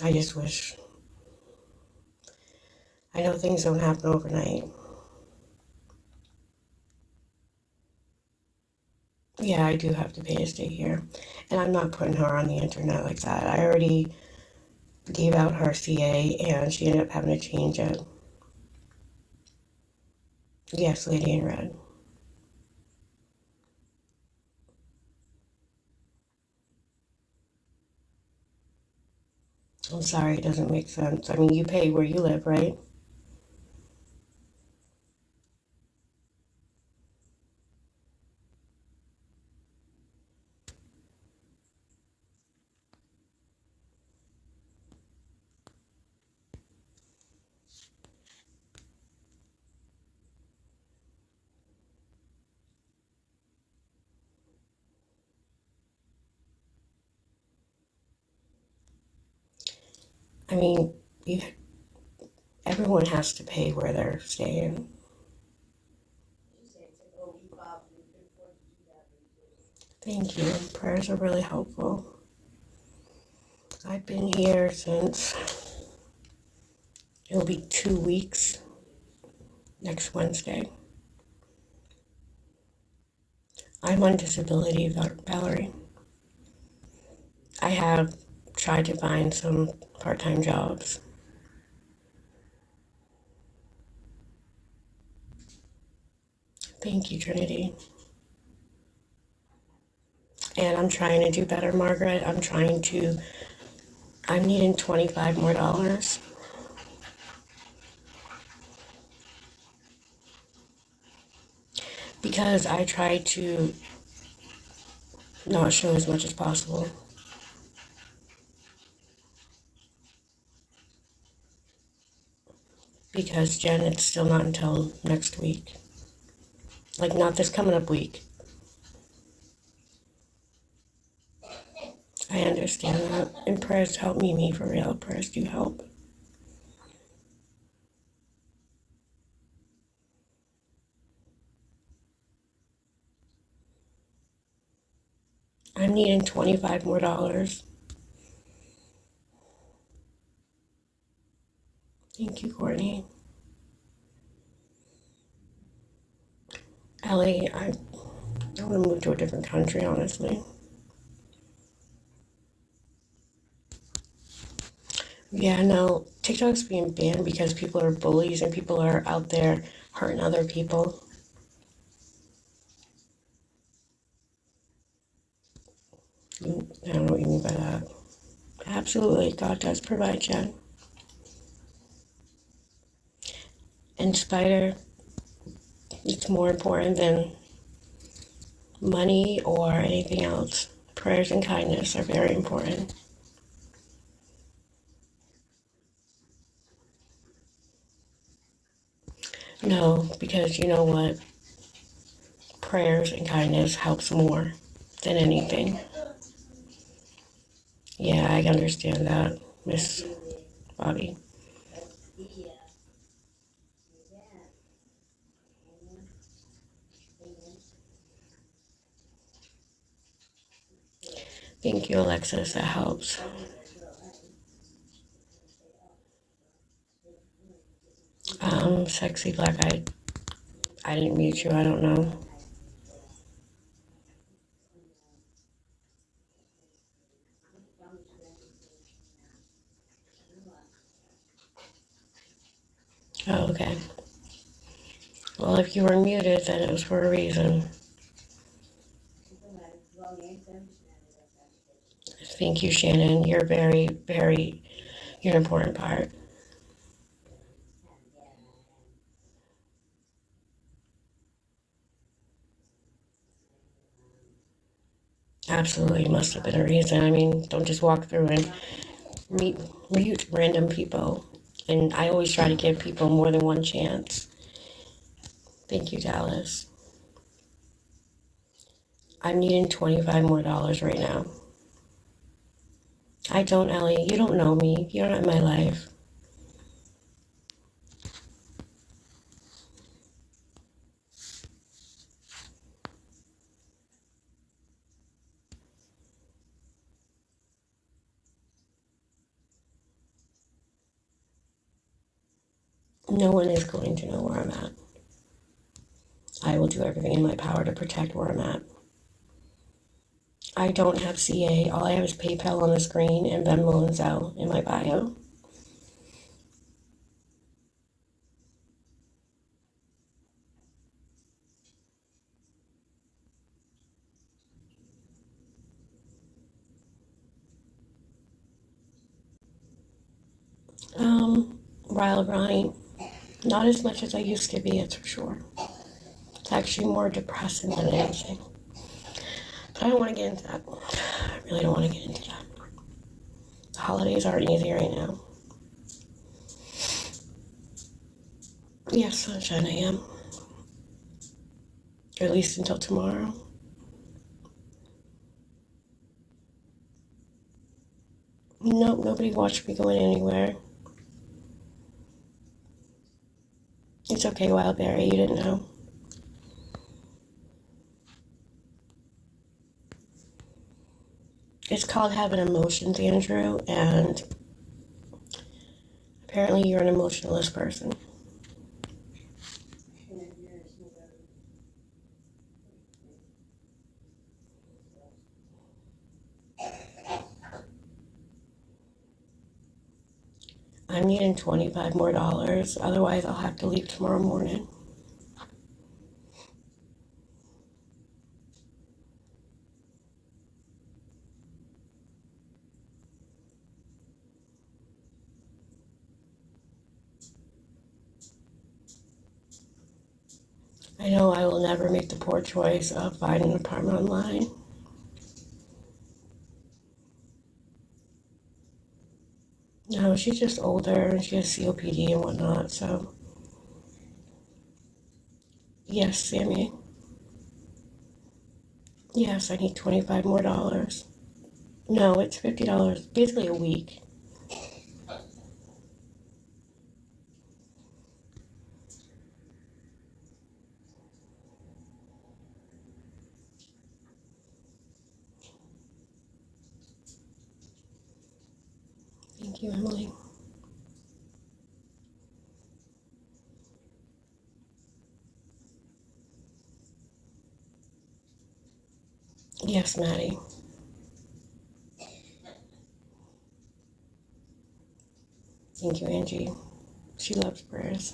I just wish. I know things don't happen overnight. Yeah, I do have to pay to stay here. And I'm not putting her on the internet like that. I already gave out her CA and she ended up having to change it. Yes, Lady in Red. I'm sorry, it doesn't make sense. I mean, you pay where you live, right? I mean, you, everyone has to pay where they're staying. Thank you. Prayers are really helpful. I've been here since it'll be 2 weeks next Wednesday. I'm on disability, Valerie. I have tried to find some part-time jobs. Thank you, Trinity. And I'm trying to do better, Margaret. I'm needing $25 more. Because I try to not show as much as possible. Because, Jen, it's still not until next week. Like, not this coming up week. I understand that. And prayers help me for real. Prayers do help. I'm needing $25 more. Thank you, Courtney. Ellie, I want to move to a different country, honestly. Yeah, no, TikTok's being banned because people are bullies and people are out there hurting other people. I don't know what you mean by that. Absolutely, God does provide, Jen. And Spider, it's more important than money or anything else. Prayers and kindness are very important. No, because you know what? Prayers and kindness helps more than anything. Yeah, I understand that, Miss Bobby. Thank you, Alexis. That helps. Sexy black. I didn't mute you. I don't know. Oh, okay. Well, if you were muted, then it was for a reason. Thank you, Shannon. You're you're an important part. Absolutely must have been a reason. I mean, don't just walk through and mute random people. And I always try to give people more than one chance. Thank you, Dallas. I'm needing $25 more right now. I don't, Ellie. You don't know me. You're not in my life. No one is going to know where I'm at. I will do everything in my power to protect where I'm at. I don't have CA. All I have is PayPal on the screen and Venmo and Zelle in my bio. Riley Ronnie, not as much as I used to be, it's for sure. It's actually more depressing than anything. But I don't want to get into that. I really don't want to get into that. The holidays aren't easy right now. Yes, sunshine, I am. Or at least until tomorrow. Nope, nobody watched me going anywhere. It's okay, Wildberry, you didn't know. It's called having emotions, Andrew, and apparently you're an emotionless person. I'm needing $25 more, otherwise I'll have to leave tomorrow morning. I know I will never make the poor choice of finding an apartment online. No, she's just older and she has COPD and whatnot, so. Yes, Sammy. Yes, I need $25 more. No, it's $50, basically a week. Thank you, Emily. Yes, Maddie. Thank you, Angie. She loves prayers.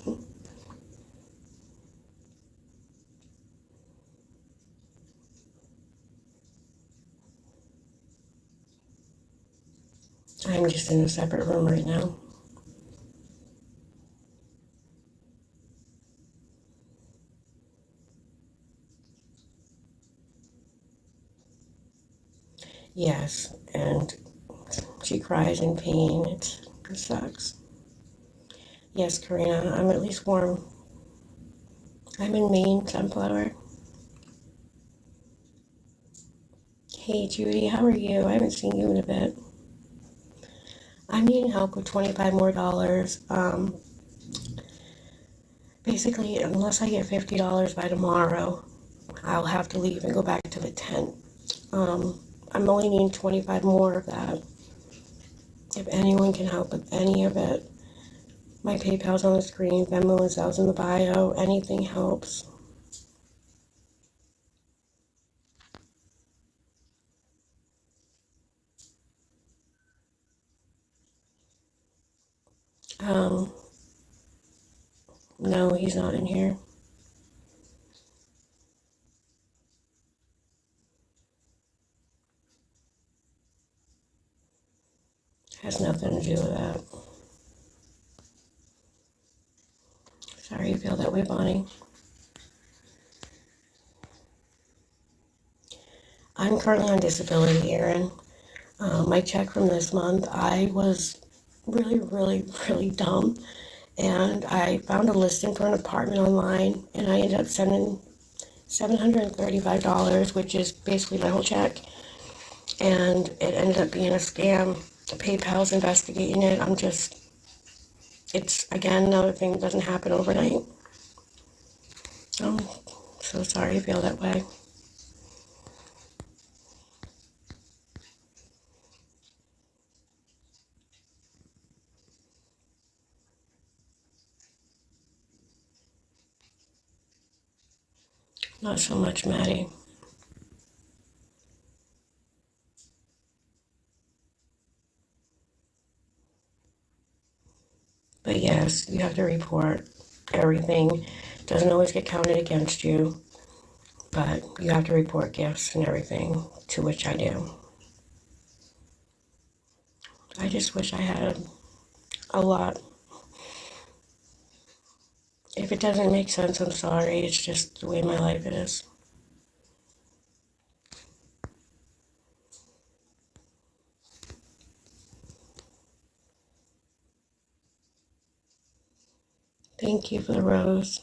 I'm just in a separate room right now. Yes, and she cries in pain. It sucks. Yes, Karina, I'm at least warm. I'm in Maine, Sunflower. Hey, Judy, how are you? I haven't seen you in a bit. I'm needing help with $25 more. Basically, unless I get $50 by tomorrow, I'll have to leave and go back to the tent. I'm only needing 25 more of that. If anyone can help with any of it, my PayPal's on the screen, Venmo and Zelle's in the bio. Anything helps. Um, no, he's not in here. Has nothing to do with that. Sorry you feel that way, Bonnie. I'm currently on disability, Aaron. My check from this month, I was really, really, really dumb. And I found a listing for an apartment online, and I ended up sending $735, which is basically my whole check. And it ended up being a scam. PayPal's investigating it. It's again another thing that doesn't happen overnight. I'm so sorry you feel that way. Not so much, Maddie. But yes, you have to report everything. Doesn't always get counted against you, but you have to report gifts and everything, to which I do. I just wish I had a lot. If it doesn't make sense, I'm sorry. It's just the way my life is. Thank you for the rose.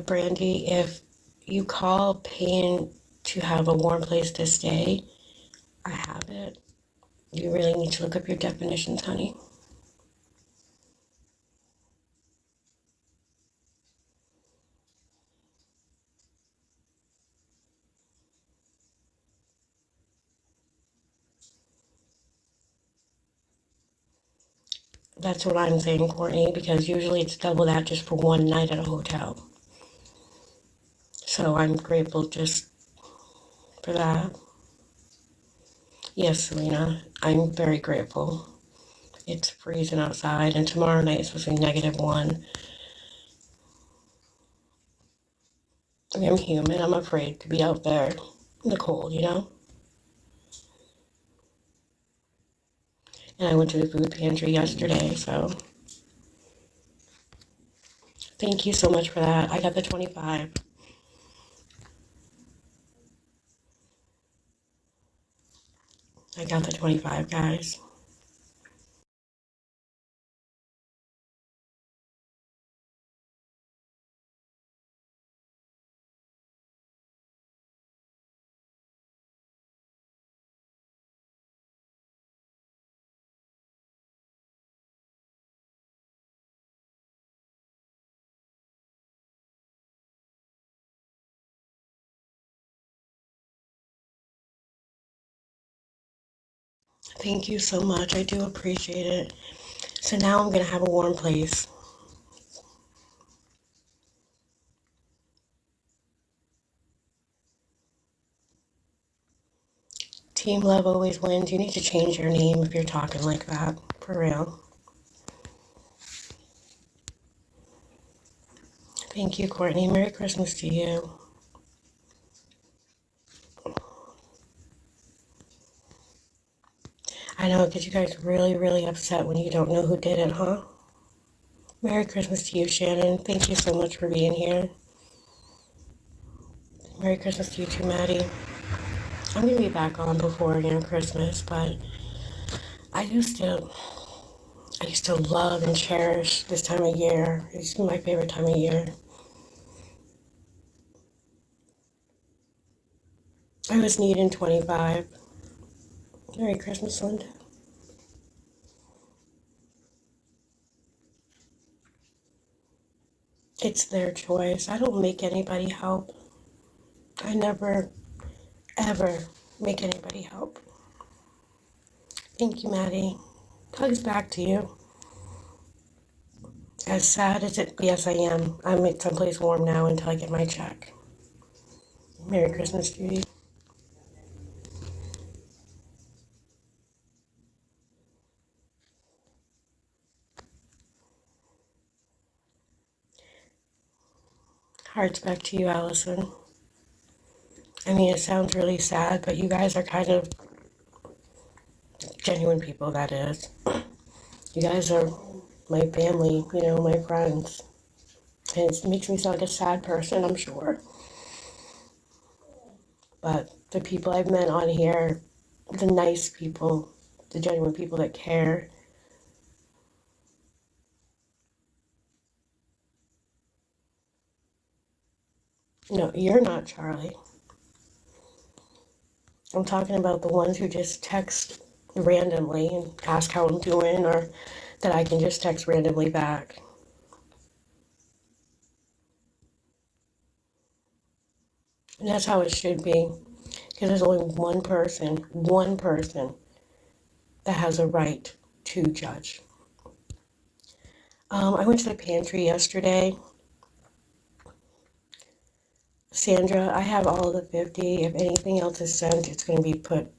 Brandy, if you call paying to have a warm place to stay, I have it. You really need to look up your definitions, honey. That's what I'm saying, Courtney, because usually it's double that just for one night at a hotel. So I'm grateful just for that. Yes, Selena, I'm very grateful. It's freezing outside, and tomorrow night is supposed to be -1. I mean, I'm human. I'm afraid to be out there in the cold, you know? And I went to the food pantry yesterday, so thank you so much for that. I got the 25. I got the 25, guys. Thank you so much. I do appreciate it. So now I'm going to have a warm place. Team love always wins. You need to change your name if you're talking like that. For real. Thank you, Courtney. Merry Christmas to you. I know, because you guys really, really upset when you don't know who did it, huh? Merry Christmas to you, Shannon. Thank you so much for being here. Merry Christmas to you too, Maddie. I'm going to be back on before, Christmas, but I used to I used to love and cherish this time of year. It used to be my favorite time of year. I was needing 25. Merry Christmas, Linda. It's their choice. I don't make anybody help. I never, ever make anybody help. Thank you, Maddie. Hugs back to you. As sad as it, yes, I am. I'm at someplace warm now until I get my check. Merry Christmas, Judy. Hearts back to you, Allison. I mean, it sounds really sad, but you guys are kind of genuine people, that is. You guys are my family, my friends. And it makes me sound like a sad person, I'm sure. But the people I've met on here, the nice people, the genuine people that care. No, you're not, Charlie. I'm talking about the ones who just text randomly and ask how I'm doing, or that I can just text randomly back. And that's how it should be. Because there's only one person that has a right to judge. I went to the pantry yesterday. Sandra, I have all of the 50. If anything else is sent, it's going to be put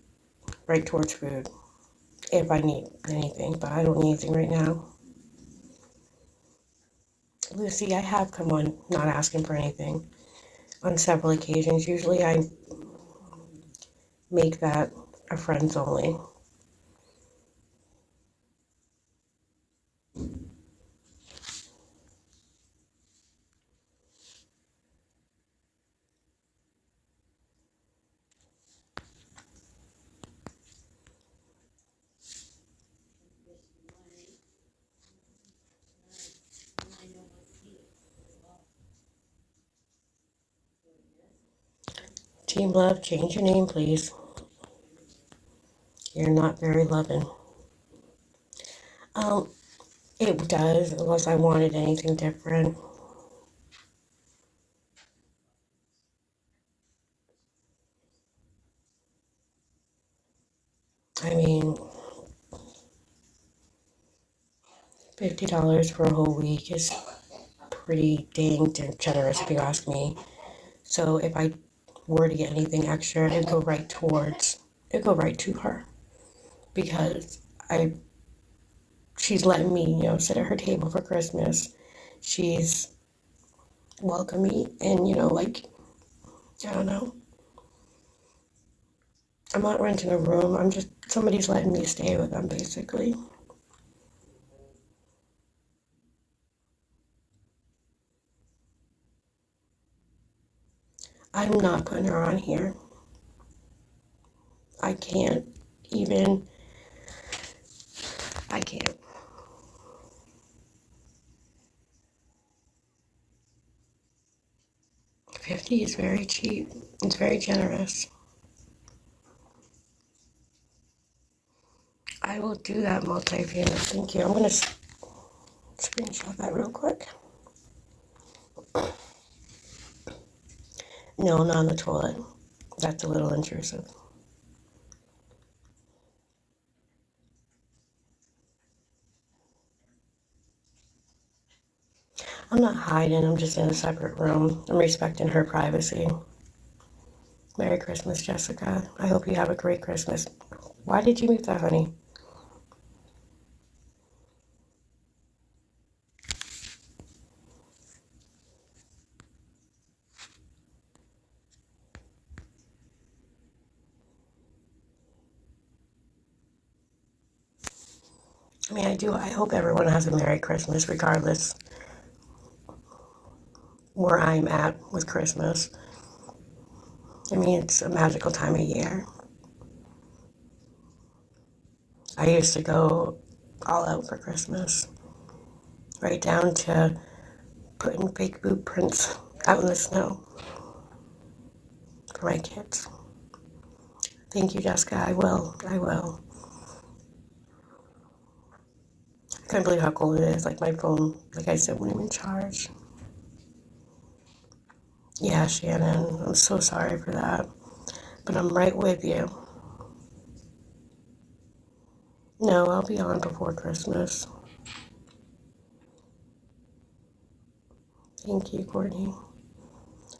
right towards food. If I need anything, but I don't need anything right now. Lucy, I have come on not asking for anything on several occasions. Usually I make that a friends only. Team Love, change your name, please. You're not very loving. Um, it does, unless I wanted anything different. I mean, $50 for a whole week is pretty dang generous if you ask me. So if I were to get anything extra, it'd go right to her because I she's letting me, sit at her table for Christmas. She's welcomed me and, like, I don't know. I'm not renting a room. Somebody's letting me stay with them, basically. I'm not putting her on here. I can't even, I can't. 50 is very cheap. It's very generous. I will do that multi-family. Thank you. I'm going to screenshot that real quick. No, not on the toilet. That's a little intrusive. I'm not hiding. I'm just in a separate room. I'm respecting her privacy. Merry Christmas, Jessica. I hope you have a great Christmas. Why did you mute that, honey? I mean, I do. I hope everyone has a Merry Christmas, regardless where I'm at with Christmas. I mean, it's a magical time of year. I used to go all out for Christmas, right down to putting fake boot prints out in the snow for my kids. Thank you, Jessica. I will. I will. I couldn't believe how cold it is. Like my phone, like I said, wouldn't even charge. Yeah, Shannon, I'm so sorry for that. But I'm right with you. No, I'll be on before Christmas. Thank you, Courtney.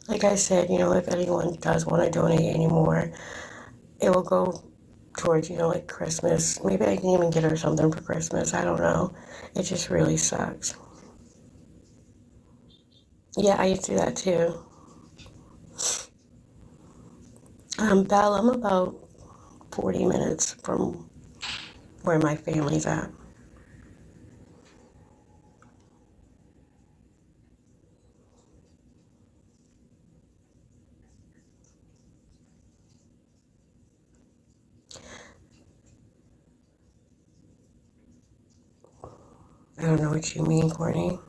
Like I said, if anyone does want to donate anymore, it will go towards, like Christmas. Maybe I can even get her something for Christmas. I don't know. It just really sucks. Yeah, I used to do that too. Belle, I'm about 40 minutes from where my family's at. I don't know what you mean, Courtney.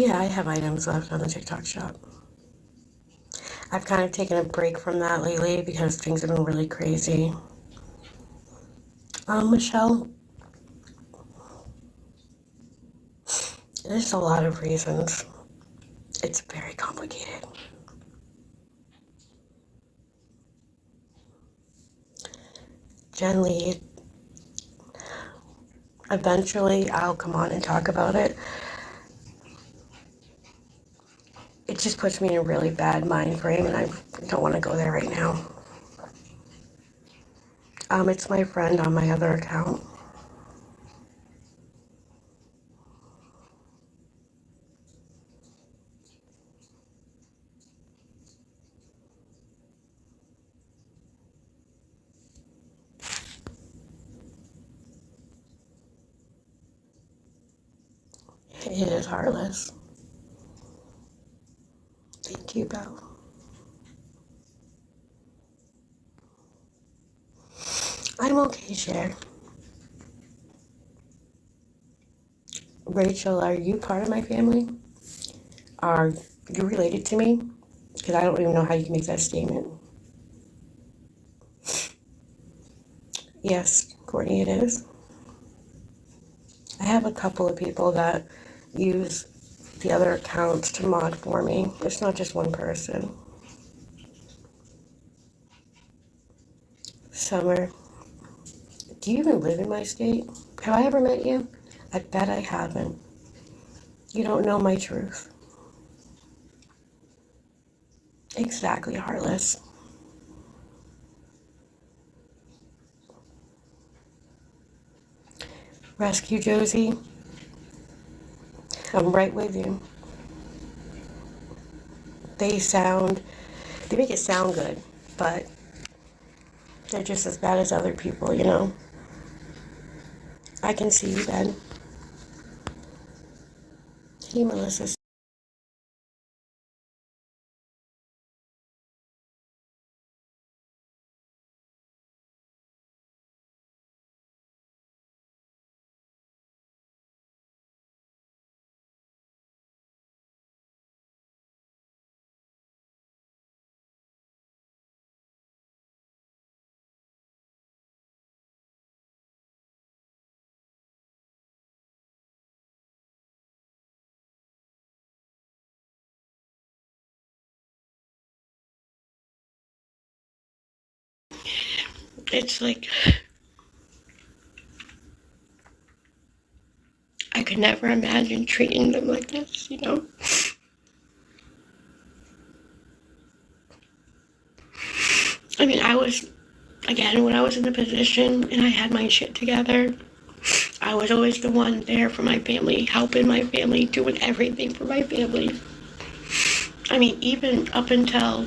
Yeah, I have items left on the TikTok shop. I've kind of taken a break from that lately because things have been really crazy. Michelle, there's a lot of reasons. It's very complicated. Jen Lee, eventually I'll come on and talk about it. It just puts me in a really bad mind frame, and I don't want to go there right now. It's my friend on my other account. It is heartless. Thank you, Belle. I'm okay, Cher. Rachel, are you part of my family? Are you related to me? Because I don't even know how you can make that statement. Yes, Courtney, it is. I have a couple of people that use the other accounts to mod for me. It's not just one person. Summer, do you even live in my state? Have I ever met you? I bet I haven't. You don't know my truth. Exactly, Heartless. Rescue Josie, I'm right with you. They make it sound good, but they're just as bad as other people, you know? I can see you, Ben. Hey, Melissa. It's like, I could never imagine treating them like this, you know? I mean, when I was in the position and I had my shit together, I was always the one there for my family, helping my family, doing everything for my family. I mean, even up until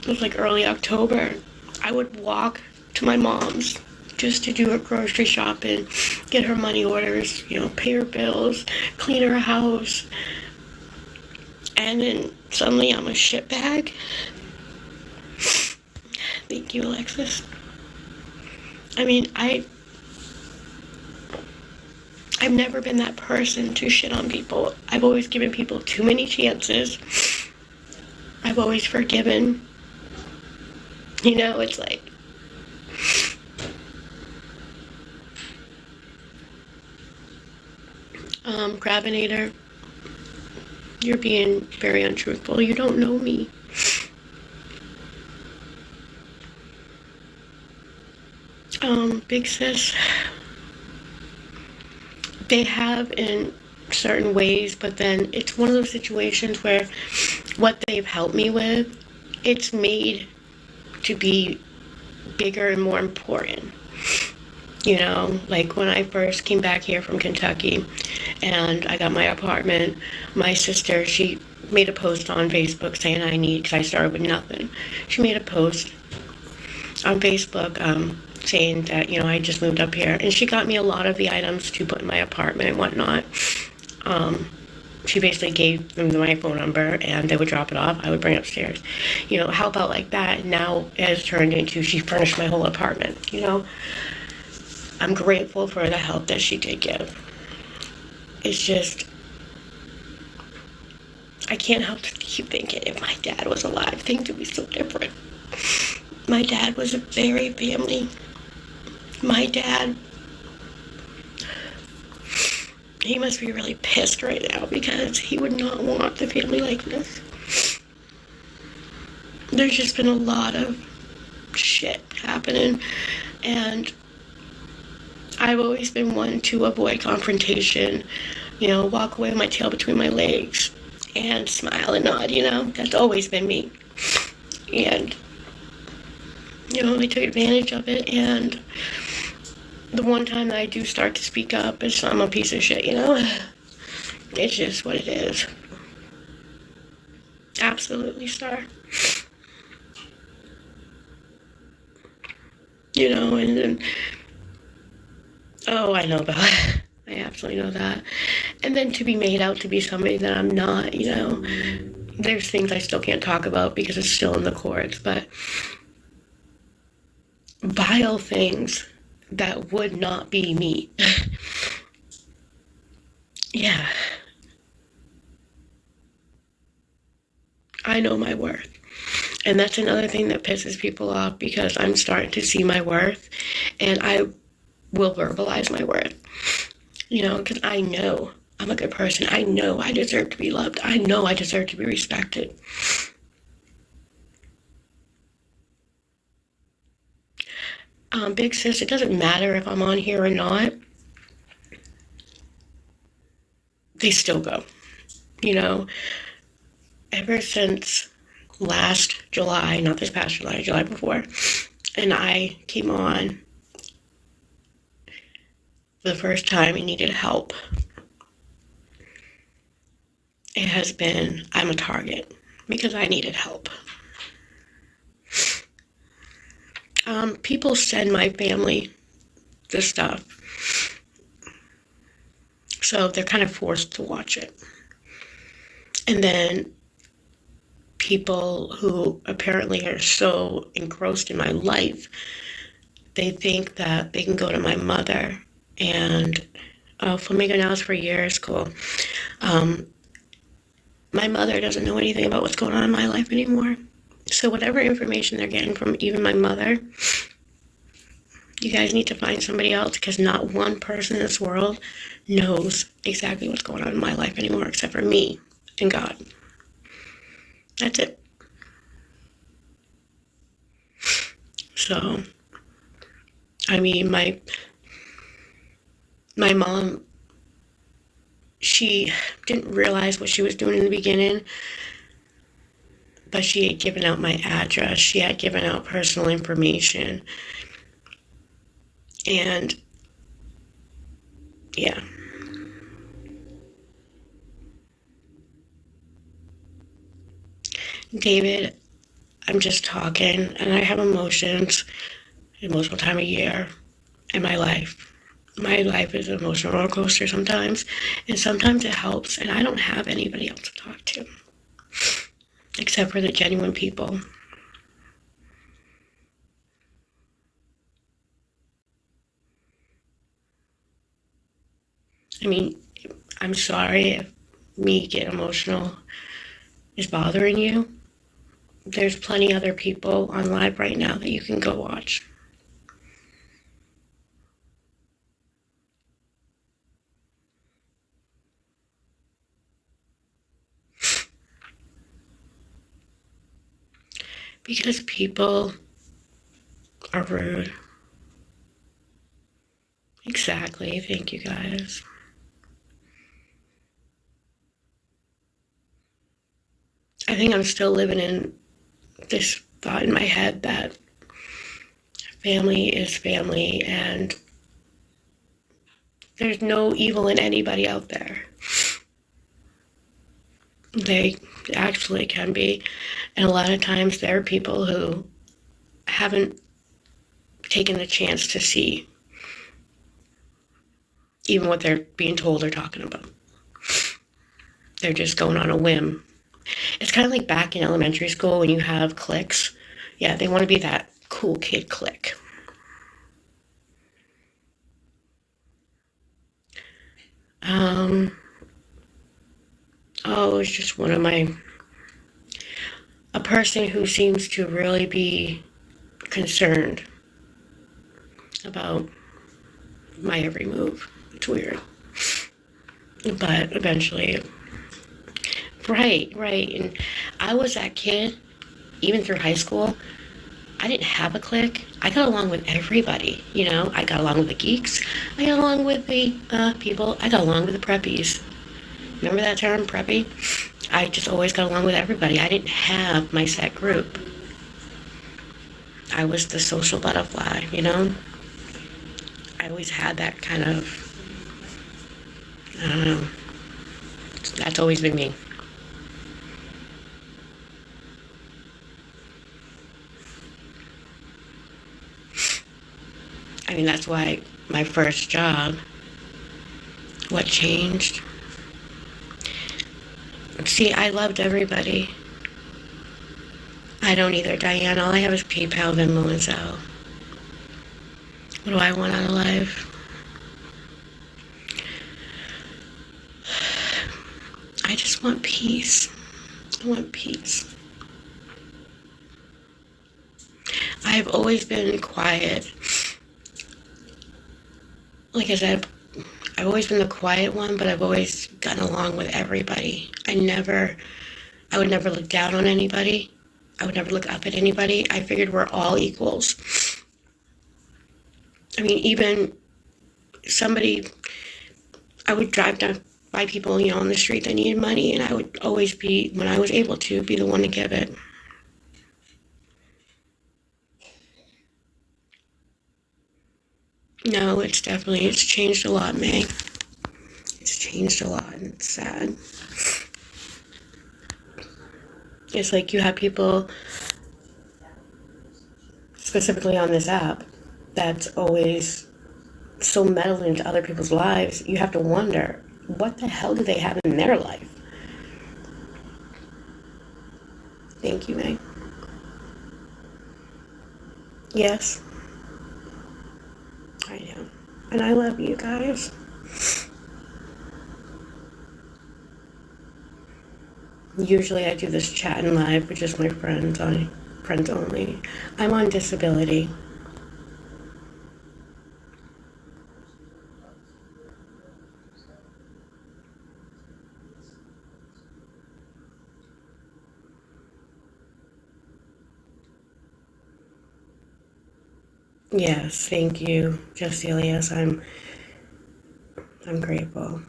it was like early October, I would walk to my mom's just to do her grocery shopping, get her money orders, you know, pay her bills, clean her house. And then suddenly I'm a shitbag. Thank you, Alexis. I mean, I've never been that person to shit on people. I've always given people too many chances. I've always forgiven. You know, it's like, Gravinator, you're being very untruthful. You don't know me. Big Sis, they have in certain ways, but then it's one of those situations where what they've helped me with, it's made to be bigger and more important. You know, like when I first came back here from Kentucky and I got my apartment, my sister, she made a post on Facebook saying because I started with nothing. She made a post on Facebook saying that, you know, I just moved up here. And she got me a lot of the items to put in my apartment and whatnot. She basically gave them my phone number and they would drop it off. I would bring it upstairs. You know, how about like that? Now it has turned into she furnished my whole apartment, you know? I'm grateful for the help that she did give. It's just, I can't help to keep thinking, if my dad was alive, things would be so different. My dad was a very family. My dad, he must be really pissed right now because he would not want the family like this. There's just been a lot of shit happening, and I've always been one to avoid confrontation, walk away with my tail between my legs and smile and nod, that's always been me. And I took advantage of it, and the one time that I do start to speak up is I'm a piece of shit, It's just what it is. Absolutely, Star. And then, oh, I know about it. I absolutely know that. And then to be made out to be somebody that I'm not, there's things I still can't talk about because it's still in the courts, but vile things that would not be me. Yeah. I know my worth. And that's another thing that pisses people off because I'm starting to see my worth, and I will verbalize my worth. Because I know I'm a good person. I know I deserve to be loved. I know I deserve to be respected. Big sis, it doesn't matter if I'm on here or not. They still go. Ever since last July, not this past July, July before, and I came on for the first time and needed help, it has been, I'm a target because I needed help. People send my family the stuff, so they're kind of forced to watch it. And then people who apparently are so engrossed in my life, they think that they can go to my mother and, Flamingo Nails for years, cool. My mother doesn't know anything about what's going on in my life anymore. So whatever information they're getting from even my mother, you guys need to find somebody else, because not one person in this world knows exactly what's going on in my life anymore except for me and God. That's it. So, I mean, my mom, she didn't realize what she was doing in the beginning, but she had given out my address. She had given out personal information. And, yeah. David, I'm just talking, and I have emotions, emotional time of year in my life. My life is an emotional roller coaster sometimes, and sometimes it helps, and I don't have anybody else to talk to, except for the genuine people. I mean, I'm sorry if me getting emotional is bothering you. There's plenty other people on live right now that you can go watch. Because people are rude. Exactly. Thank you, guys. I think I'm still living in this thought in my head that family is family, and there's no evil in anybody out there. They actually can be. And a lot of times there are people who haven't taken the chance to see even what they're being told or talking about. They're just going on a whim. It's kind of like back in elementary school when you have cliques. Yeah, they want to be that cool kid clique. Oh, it's just a person who seems to really be concerned about my every move. It's weird. But eventually, right. And I was that kid, even through high school. I didn't have a clique. I got along with everybody. I got along with the geeks. I got along with the people. I got along with the preppies. Remember that term, preppy? I just always got along with everybody. I didn't have my set group. I was the social butterfly. I always had that kind of, I don't know. That's always been me. I mean, that's why my first job, what changed? See, I loved everybody. I don't either, Diane. All I have is PayPal, Venmo, and Zelle. What do I want out of life? I just want peace. I want peace. I've always been quiet. Like I said, I've always been the quiet one, but I've always gotten along with everybody. I would never look down on anybody. I would never look up at anybody. I figured we're all equals. I mean, even I would drive down by people, on the street that needed money, and I would always be, when I was able to, be the one to give it. No, it's changed a lot, May. It's changed a lot, and it's sad. It's like you have people, specifically on this app, that's always so meddled into other people's lives. You have to wonder, what the hell do they have in their life? Thank you, May. Yes, I know. And I love you guys. Usually I do this chatting live with just my friends only. I'm on disability. Yes, thank you, Jessilius. I'm grateful.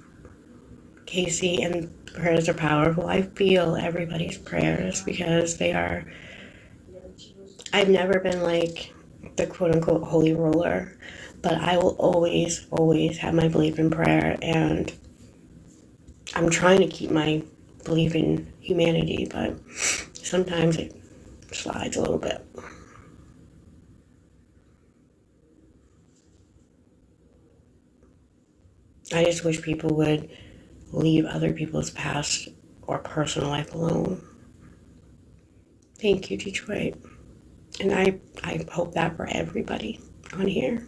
Casey, and prayers are powerful. I feel everybody's prayers because they are. I've never been like the quote unquote holy roller, but I will always, always have my belief in prayer, and I'm trying to keep my belief in humanity, but sometimes it slides a little bit. I just wish people would leave other people's past or personal life alone. Thank you, Detroit. And I hope that for everybody on here.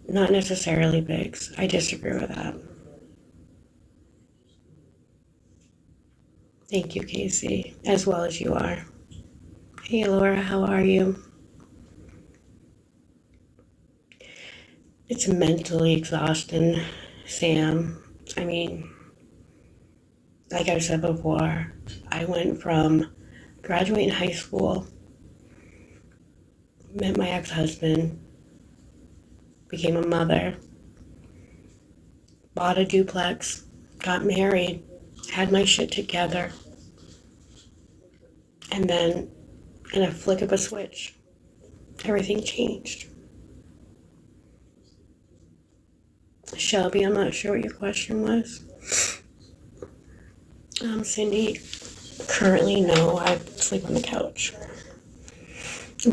Not necessarily Biggs. I disagree with that. Thank you, Casey, as well as you are. Hey, Laura, how are you? It's mentally exhausting, Sam. I mean, like I've said before, I went from graduating high school, met my ex-husband, became a mother, bought a duplex, got married, had my shit together, and then in a flick of a switch, everything changed. Shelby, I'm not sure what your question was. Cindy, currently, no, I sleep on the couch.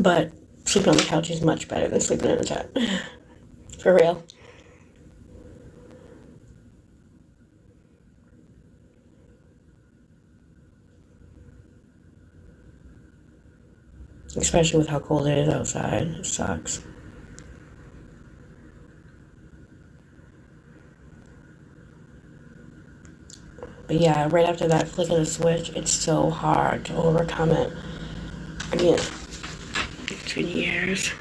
But sleeping on the couch is much better than sleeping in a tent. For real. Especially with how cold it is outside. It sucks. But yeah, right after that flick of the switch, it's so hard to overcome it. I mean, it's been years.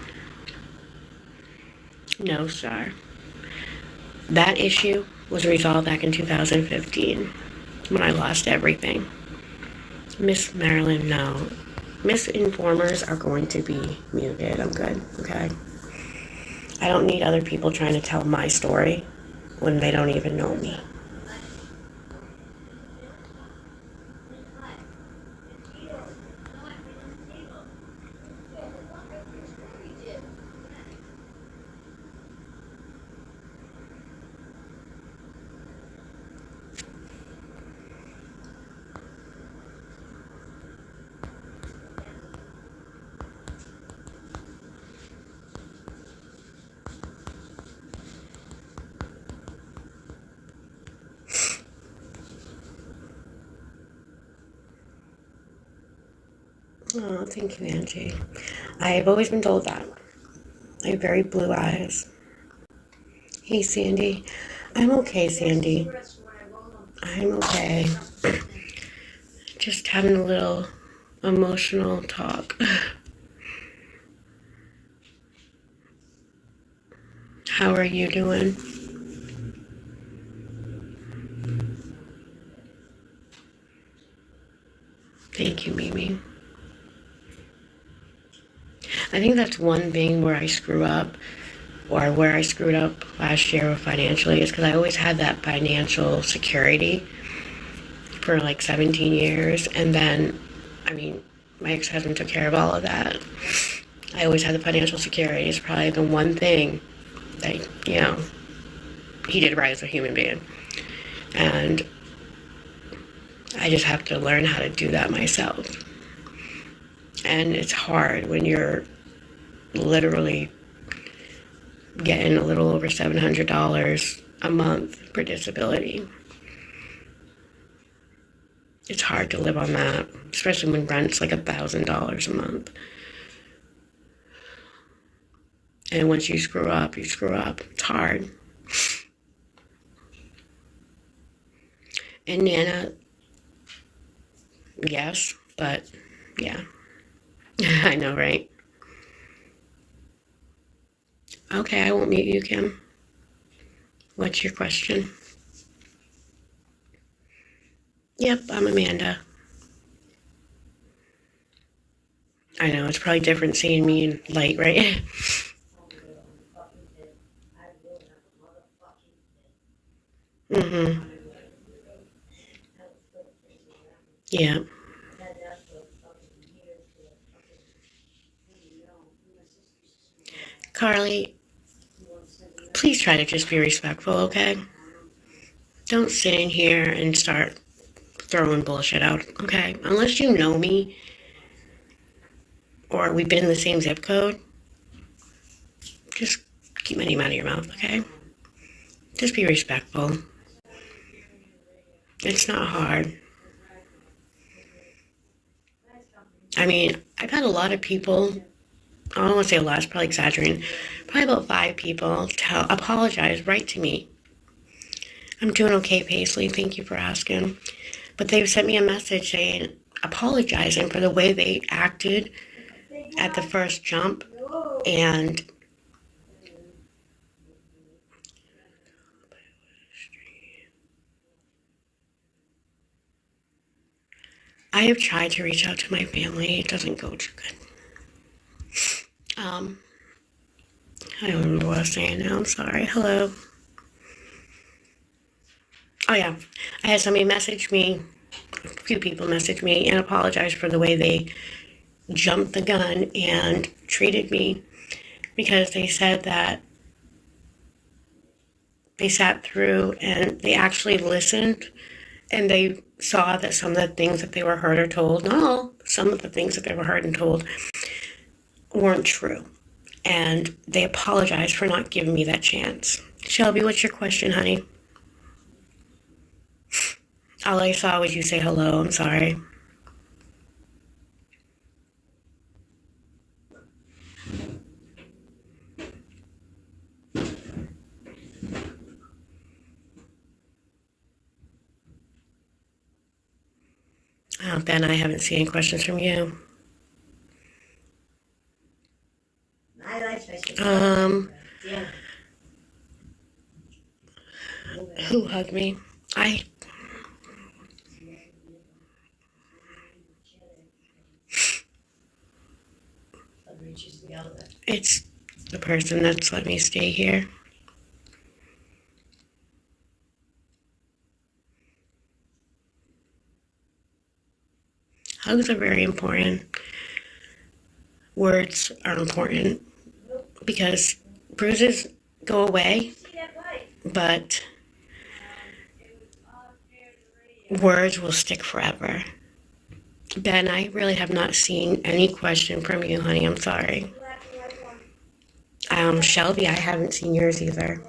No, sir. That issue was resolved back in 2015 when I lost everything. Miss Marilyn, no. Misinformers are going to be muted. I'm good, okay? I don't need other people trying to tell my story when they don't even know me. Oh, thank you, Angie. I've always been told that. I have very blue eyes. Hey, Sandy. I'm okay, Sandy. I'm okay. Just having a little emotional talk. How are you doing? Thank you, Mimi. I think that's one thing where I screw up, or where I screwed up last year financially, is because I always had that financial security for like 17 years. And then, I mean, my ex-husband took care of all of that. I always had the financial security. It's probably the one thing that, he did right as a human being. And I just have to learn how to do that myself. And it's hard when you're literally getting a little over $700 a month for disability. It's hard to live on that, especially when rent's like $1,000 a month. And once you screw up, you screw up. It's hard. And Nana, yes, but yeah. I know, right? Okay, I won't mute you, Kim. What's your question? Yep, I'm Amanda. I know, it's probably different seeing me in light, right? Mm-hmm. Yeah. Carly, please try to just be respectful, okay? Don't sit in here and start throwing bullshit out, okay? Unless you know me or we've been in the same zip code, just keep my name out of your mouth, okay? Just be respectful. It's not hard. I mean, I've had a lot of people, I don't want to say a lot, it's probably exaggerating, probably about 5 people apologize right to me. I'm doing okay, Paisley, thank you for asking. But they've sent me a message saying, apologizing for the way they acted at the first jump. And I have tried to reach out to my family. It doesn't go too good. I don't remember what I was saying now. I'm sorry. Hello. Oh, yeah. I had somebody message me, a few people message me and apologize for the way they jumped the gun and treated me, because they said that they sat through and they actually listened, and they saw that some of the things that they were heard or told, not all, some of the things that they were heard and told weren't true. And they apologized for not giving me that chance. Shelby, what's your question, honey? All I saw was you say hello. I'm sorry. Now, Ben, I haven't seen any questions from you. Who hugged me? It's the person that's let me stay here. Hugs are very important. Words are important because bruises go away, but words will stick forever. Ben, I really have not seen any question from you, honey. I'm sorry. Shelby, I haven't seen yours either.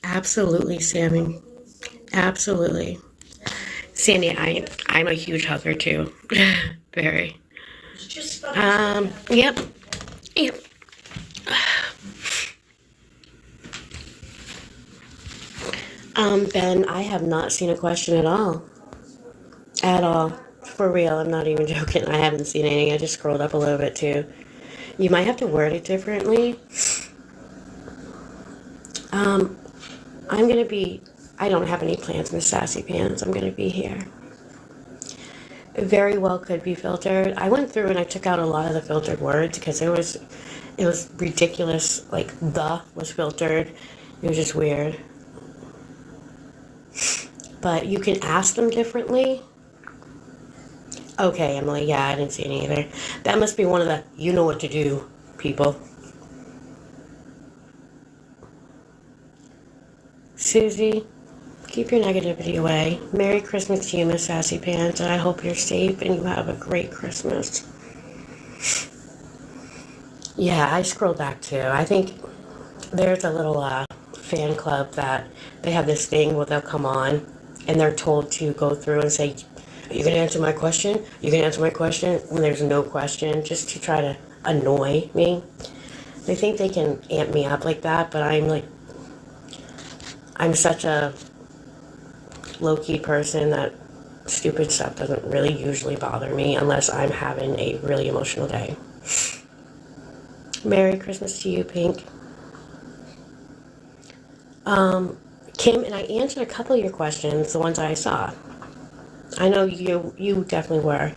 Absolutely, Sammy. Absolutely. Sandy, I'm a huge hugger too. Very. Yep. Yep. Ben, I have not seen a question at all. At all. For real, I'm not even joking. I haven't seen any. I just scrolled up a little bit too. You might have to word it differently. I'm gonna be. I don't have any plans, Miss Sassy Pants. I'm gonna be here. It very well could be filtered. I went through and I took out a lot of the filtered words because it was ridiculous. Like the was filtered. It was just weird. But you can ask them differently. Okay, Emily. Yeah, I didn't see any either. That must be one of the you know what to do people. Susie, keep your negativity away. Merry Christmas to you, Miss Sassy Pants, and I hope you're safe and you have a great Christmas. Yeah, I scrolled back too. I think there's a little fan club that they have this thing where they'll come on and they're told to go through and say, are you going to answer my question? You can answer my question when there's no question, just to try to annoy me. They think they can amp me up like that, but I'm such a low-key person that stupid stuff doesn't really usually bother me unless I'm having a really emotional day. Merry Christmas to you, Pink. Kim, and I answered a couple of your questions, the ones I saw. I know you definitely were.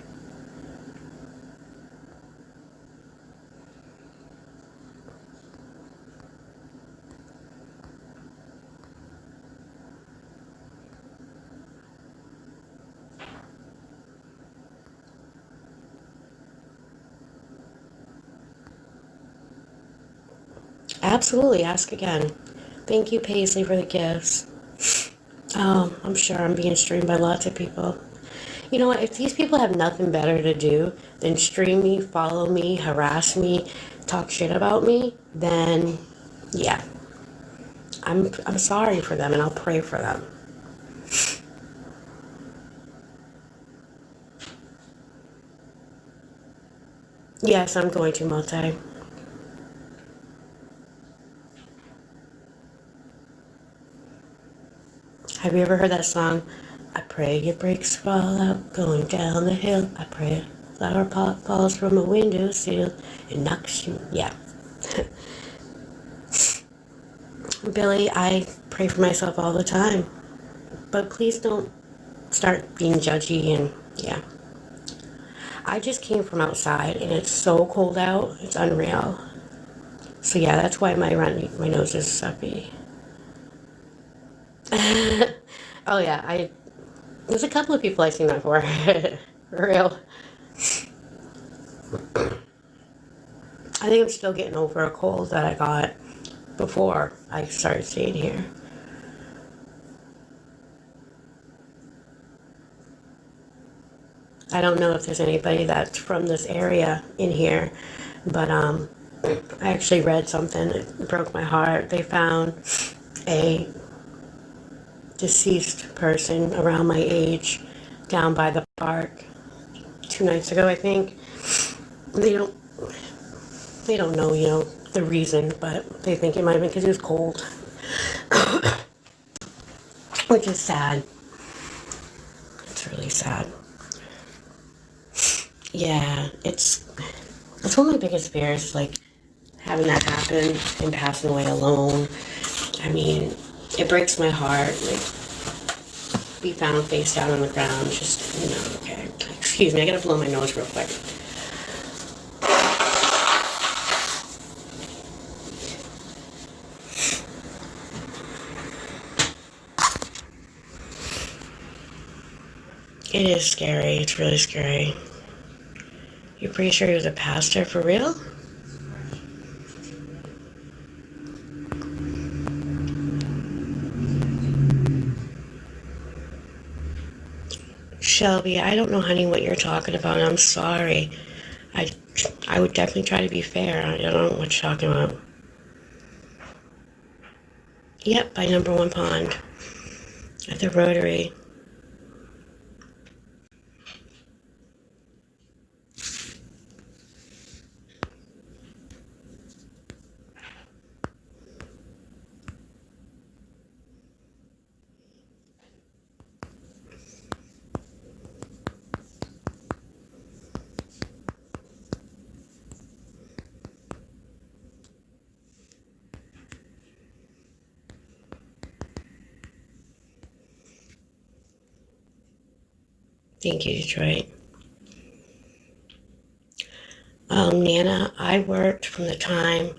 Absolutely, ask again. Thank you, Paisley, for the gifts. Oh, I'm sure I'm being streamed by lots of people. You know what? If these people have nothing better to do than stream me, follow me, harass me, talk shit about me, then yeah, I'm sorry for them and I'll pray for them. Yes, I'm going to multi. Have you ever heard that song? I pray your brakes fall out going down the hill. I pray a flower pot falls from a windowsill and knocks you. Yeah. Billy, I pray for myself all the time. But please don't start being judgy and yeah. I just came from outside and it's so cold out. It's unreal. So yeah, that's why my nose is stuffy. Oh yeah, there's a couple of people I've seen that for. For real. I think I'm still getting over a cold that I got before I started staying here. I don't know if there's anybody that's from this area in here, but I actually read something that broke my heart. They found a deceased person around my age down by the park 2 nights ago, I think. They don't know, the reason, but they think it might have been because it was cold, which is sad. That's really sad. Yeah, it's one of my biggest fears, like having that happen and passing away alone. I mean, it breaks my heart. Like, be found face down on the ground, just, okay. Excuse me, I gotta blow my nose real quick. It is scary. It's really scary. You're pretty sure he was a pastor for real? Shelby, I don't know, honey, what you're talking about. I'm sorry. I, I would definitely try to be fair. I don't know what you're talking about. Yep, by number one pond at the Rotary. Thank you, Detroit. Nana, I worked from the time,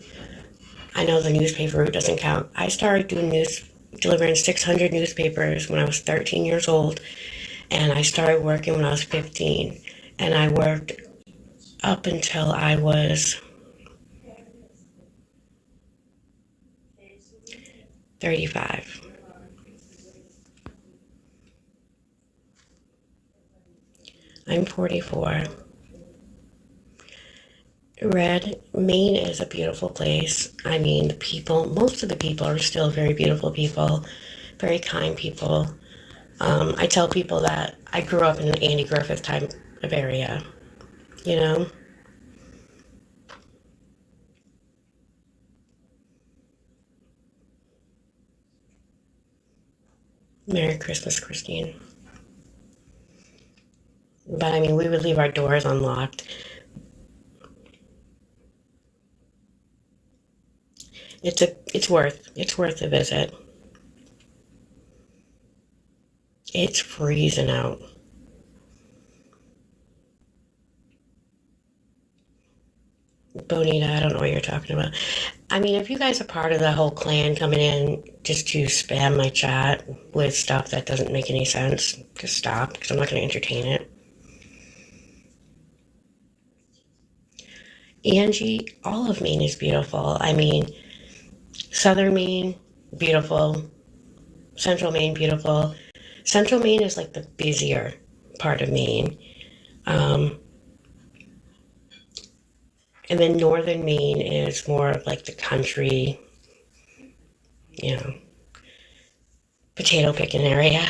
I know the newspaper route doesn't count. I started delivering 600 newspapers when I was 13 years old, and I started working when I was 15. And I worked up until I was 35. I'm 44. Red, Maine is a beautiful place. I mean, most of the people are still very beautiful people, very kind people. I tell people that I grew up in an Andy Griffith type of area, you know? Merry Christmas, Christine. But I mean, we would leave our doors unlocked. It's worth a visit. It's freezing out. Bonita, I don't know what you're talking about. I mean, if you guys are part of the whole clan coming in just to spam my chat with stuff that doesn't make any sense, just stop, because I'm not going to entertain it. Angie, all of Maine is beautiful. I mean, southern Maine, beautiful. Central Maine, beautiful. Central Maine is like the busier part of Maine. Um, and then northern Maine is more of like the country, you know, potato picking area.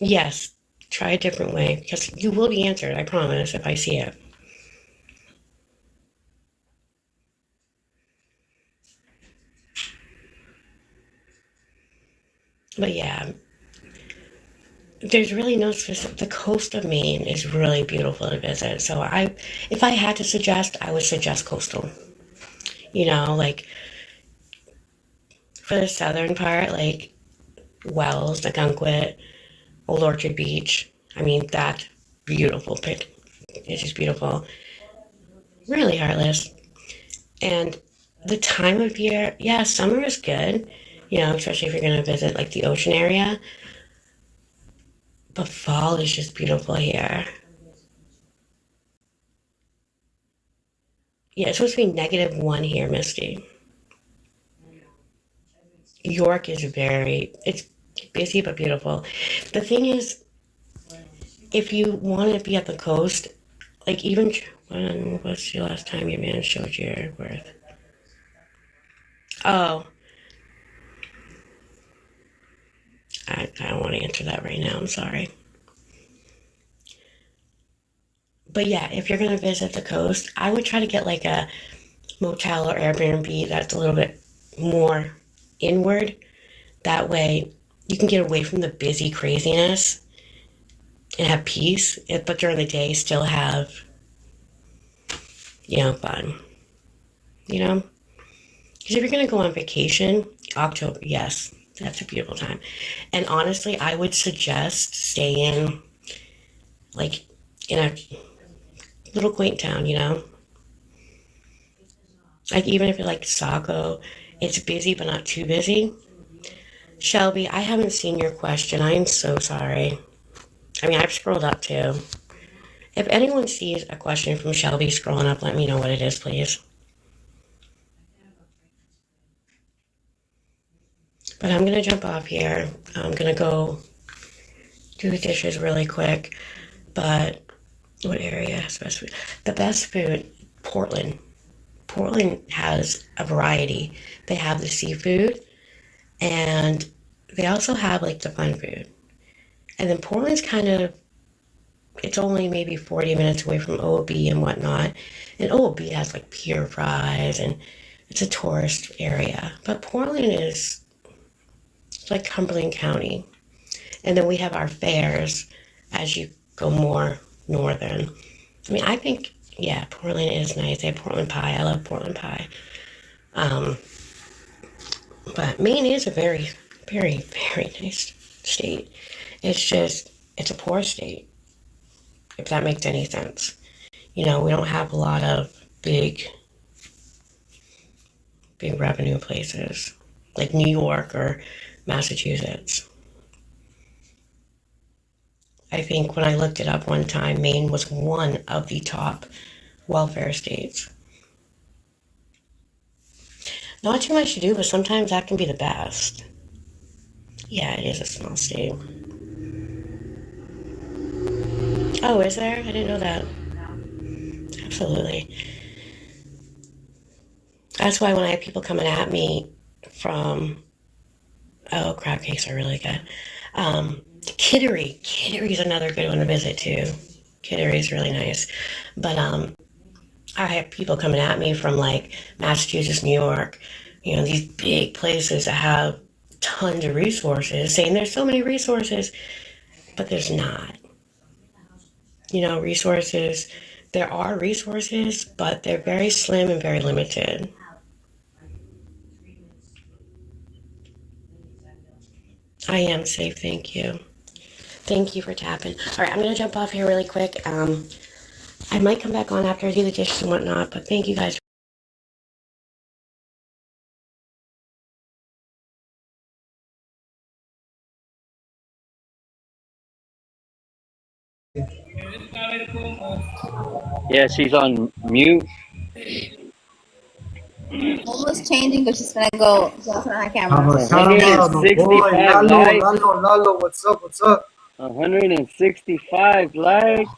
Yes, try a different way because you will be answered, I promise, if I see it. But yeah, there's really no specific. The coast of Maine is really beautiful to visit. If I had to suggest, I would suggest coastal. Like for the southern part, like Wells, Nagunquit, Old Orchard Beach. I mean, that beautiful pic. It's just beautiful. Really heartless. And the time of year, yeah, summer is good. Especially if you're going to visit like the ocean area. But fall is just beautiful here. Yeah, it's supposed to be -1 here, Misty. York is it's busy but beautiful. The thing is, if you want to be at the coast, like even when was the last time your man showed your worth? Oh, I don't want to answer that right now. I'm sorry. But yeah, if you're gonna visit the coast, I would try to get like a motel or Airbnb that's a little bit more inward. That way you can get away from the busy craziness and have peace, but during the day still have, fun. Because if you're going to go on vacation, October, yes, that's a beautiful time. And honestly, I would suggest staying like in a little quaint town, Like even if you're like Saco, it's busy but not too busy. Shelby, I haven't seen your question. I am so sorry. I mean, I've scrolled up too. If anyone sees a question from Shelby scrolling up, let me know what it is, please. But I'm going to jump off here. I'm going to go do the dishes really quick. But what area has best food? The best food, Portland. Portland has a variety. They have the seafood, and they also have like the fun food. And then Portland's it's only maybe 40 minutes away from OB and whatnot. And OB has like pier fries, and it's a tourist area. But Portland is like Cumberland County. And then we have our fairs as you go more northern. I mean, I think, yeah, Portland is nice. They have Portland pie. I love Portland pie. But Maine is a very, very, very nice state. It's a poor state, if that makes any sense. We don't have a lot of big revenue places like New York or Massachusetts. I think when I looked it up one time, Maine was one of the top welfare states. Not too much to do, but sometimes that can be the best. Yeah, it is a small state. Oh, is there? I didn't know that. Absolutely. That's why when I have people coming at me from, crab cakes are really good. Kittery. Kittery's another good one to visit too. Kittery's really nice. But I have people coming at me from like Massachusetts, New York, these big places that have tons of resources, saying there's so many resources, but there's not. Resources, there are resources, but they're very slim and very limited. I am safe, thank you. Thank you for tapping. All right, I'm going to jump off here really quick. I might come back on after I do the dishes and whatnot, but thank you guys. Yeah, she's on mute. Almost changing because she's gonna go on her camera. 165 likes. Lalo, what's up? 165 likes.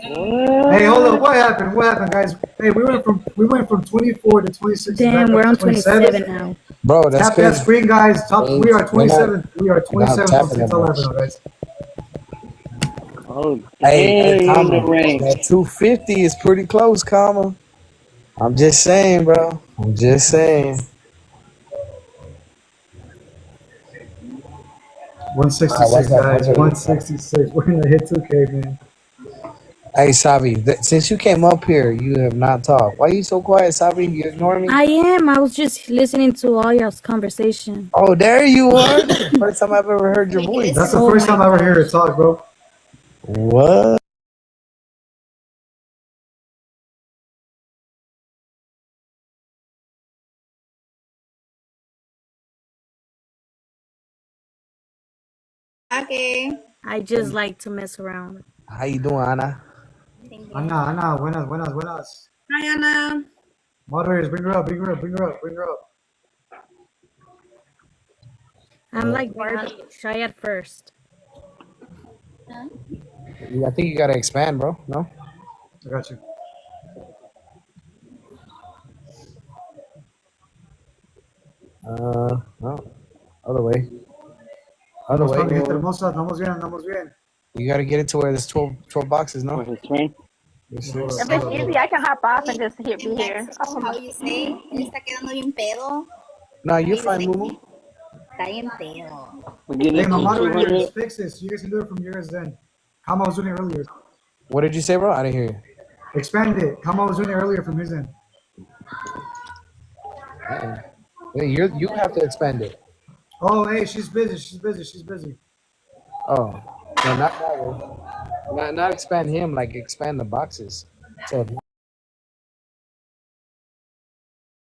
What? Hey, hold on. What happened, guys? Hey, we went from 24 to 26. Damn, we're on 27 now. Bro, that's Tap that screen, guys. We are 27. We are 27 since 11, guys. Oh, hey, dang, in the range. That 250 is pretty close, comma. I'm just saying, bro. I'm just saying. 166, guys. 166. We're gonna hit 2K, man. Hey, Sabi, since you came up here, you have not talked. Why are you so quiet, Sabi? You ignore me? I am. I was just listening to all y'all's conversation. Oh, there you are. First time I've ever heard your voice. That's the first time I ever heard her talk, bro. What? Okay. I just like to mess around. How you doing, Ana? Ana, buenas. Hi, Anna. Moderators, bring her up. I'm like Barbie, shy at first. I think you gotta expand, bro. No? I got you. No. Other way. Andamos bien. You gotta get it to where there's 12 boxes, no? What's his screen? If it's easy, I can hop off and just be here. How you say? Está quedando bien pedo. No, you're fine, Mumu. Está bien feo. We're getting Hey, it my to moderators, 200. fix this. You guys can do it from yours then. Kama was doing it earlier. What did you say, bro? I didn't hear you. Expand it. Kama was doing it earlier from his end. Yeah, you have to expand it. Oh, hey, she's busy. She's busy. She's busy. Oh, no, not that way. Not expand him, like expand the boxes. So